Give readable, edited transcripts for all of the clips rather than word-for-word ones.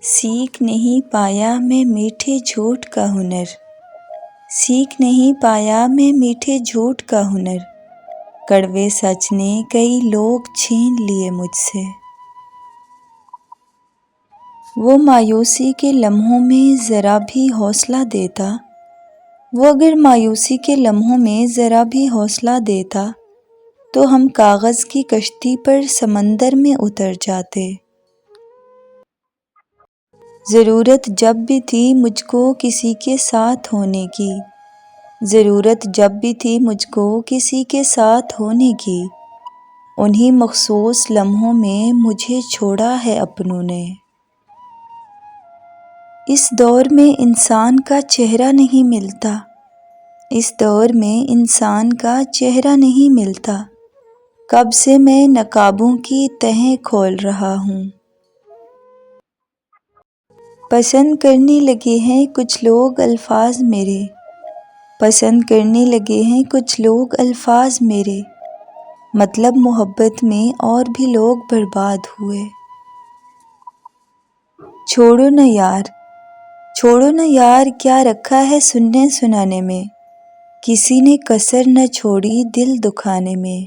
سیکھ نہیں پایا میں میٹھے جھوٹ کا ہنر، سیکھ نہیں پایا میں میٹھے جھوٹ کا ہنر، کڑوے سچ نے کئی لوگ چھین لیے مجھ سے۔ وہ مایوسی کے لمحوں میں ذرا بھی حوصلہ دیتا، وہ اگر مایوسی کے لمحوں میں ذرا بھی حوصلہ دیتا تو ہم کاغذ کی کشتی پر سمندر میں اتر جاتے۔ ضرورت جب بھی تھی مجھ کو کسی کے ساتھ ہونے کی، ضرورت جب بھی تھی مجھ کو کسی کے ساتھ ہونے کی، انہی مخصوص لمحوں میں مجھے چھوڑا ہے اپنوں نے۔ اس دور میں انسان کا چہرہ نہیں ملتا، اس دور میں انسان کا چہرہ نہیں ملتا، کب سے میں نقابوں کی تہیں کھول رہا ہوں۔ پسند کرنے لگے ہیں کچھ لوگ الفاظ میرے، پسند کرنے لگے ہیں کچھ لوگ الفاظ میرے، مطلب محبت میں اور بھی لوگ برباد ہوئے۔ چھوڑو نہ یار، چھوڑو نہ یار، کیا رکھا ہے سننے سنانے میں، کسی نے کسر نہ چھوڑی دل دکھانے میں۔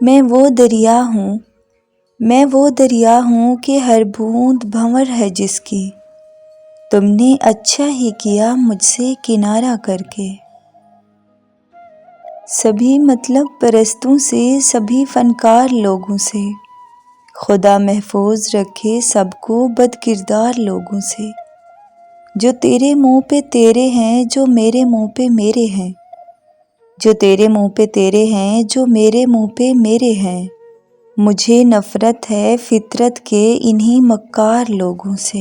میں وہ دریا ہوں، میں وہ دریا ہوں کہ ہر بوند بھنور ہے جس کی، تم نے اچھا ہی کیا مجھ سے کنارہ کر کے۔ سبھی مطلب پرستوں سے، سبھی فنکار لوگوں سے، خدا محفوظ رکھے سب کو بد کردار لوگوں سے، جو تیرے منہ پہ تیرے ہیں جو میرے منہ پہ میرے ہیں، جو تیرے منہ پہ تیرے ہیں جو میرے منہ پہ میرے ہیں۔ مجھے نفرت ہے فطرت کے انہی مکار لوگوں سے۔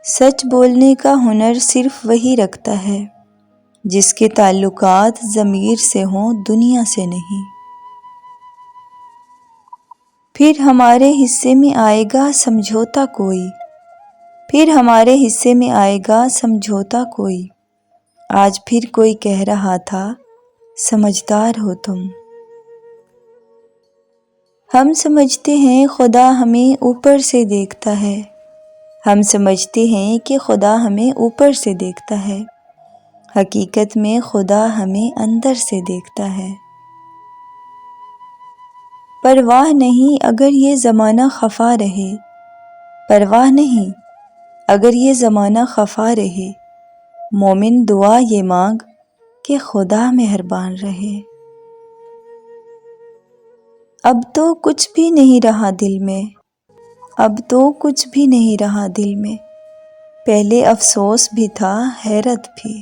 سچ بولنے کا ہنر صرف وہی رکھتا ہے جس کے تعلقات ضمیر سے ہوں، دنیا سے نہیں۔ پھر ہمارے حصے میں آئے گا سمجھوتا کوئی، پھر ہمارے حصے میں آئے گا سمجھوتا کوئی، آج پھر کوئی کہہ رہا تھا سمجھدار ہو تم۔ ہم سمجھتے ہیں خدا ہمیں اوپر سے دیکھتا ہے، ہم سمجھتے ہیں کہ خدا ہمیں اوپر سے دیکھتا ہے، حقیقت میں خدا ہمیں اندر سے دیکھتا ہے۔ پرواہ نہیں اگر یہ زمانہ خفا رہے، پرواہ نہیں اگر یہ زمانہ خفا رہے، مومن دعا یہ مانگ کہ خدا مہربان رہے۔ اب تو کچھ بھی نہیں رہا دل میں، اب تو کچھ بھی نہیں رہا دل میں، پہلے افسوس بھی تھا حیرت بھی۔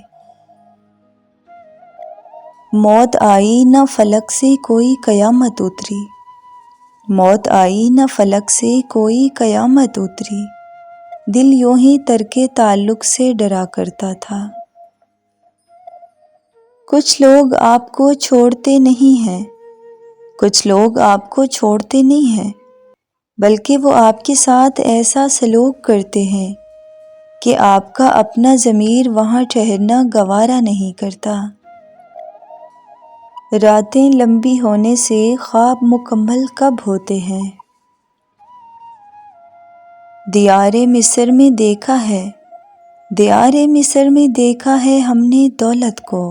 موت آئی نہ فلک سے کوئی قیامت اتری، موت آئی نہ فلک سے کوئی قیامت اتری، دل یوں ہی ترک تعلق سے ڈرا کرتا تھا۔ کچھ لوگ آپ کو چھوڑتے نہیں ہیں، کچھ لوگ آپ کو چھوڑتے نہیں ہیں، بلکہ وہ آپ کے ساتھ ایسا سلوک کرتے ہیں کہ آپ کا اپنا ضمیر وہاں ٹھہرنا گوارا نہیں کرتا۔ راتیں لمبی ہونے سے خواب مکمل کب ہوتے ہیں؟ دیار مصر میں دیکھا ہے، دیار مصر میں دیکھا ہے ہم نے دولت کو،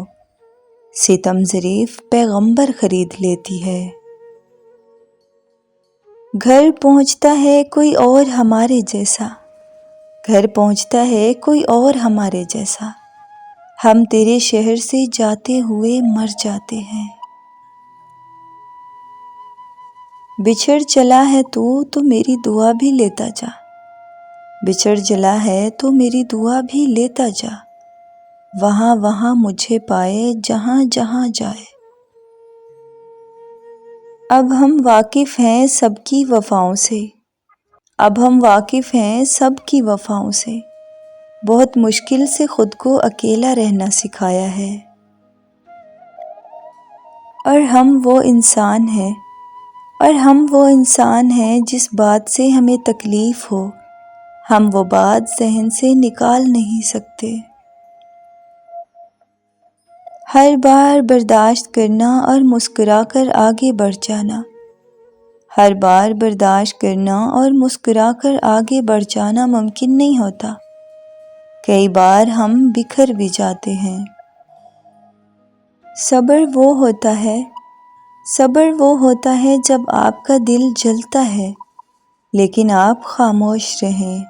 ستم ظریف پیغمبر خرید لیتی ہے۔ گھر پہنچتا ہے کوئی اور ہمارے جیسا، گھر پہنچتا ہے کوئی اور ہمارے جیسا، ہم تیرے شہر سے جاتے ہوئے مر جاتے ہیں۔ بچھڑ چلا ہے تو میری دعا بھی لیتا جا، بچھڑ چلا ہے تو میری دعا بھی لیتا جا، وہاں وہاں مجھے پائے جہاں جہاں جائے۔ اب ہم واقف ہیں سب کی وفاؤں سے، اب ہم واقف ہیں سب کی وفاؤں سے، بہت مشکل سے خود کو اکیلا رہنا سکھایا ہے۔ اور ہم وہ انسان ہیں، اور ہم وہ انسان ہیں جس بات سے ہمیں تکلیف ہو، ہم وہ بات ذہن سے نکال نہیں سکتے۔ ہر بار برداشت کرنا اور مسکرا کر آگے بڑھ جانا، ہر بار برداشت کرنا اور مسکرا کر آگے بڑھ جانا ممکن نہیں ہوتا۔ کئی بار ہم بکھر بھی جاتے ہیں۔ صبر وہ ہوتا ہے جب آپ کا دل جلتا ہے لیکن آپ خاموش رہیں۔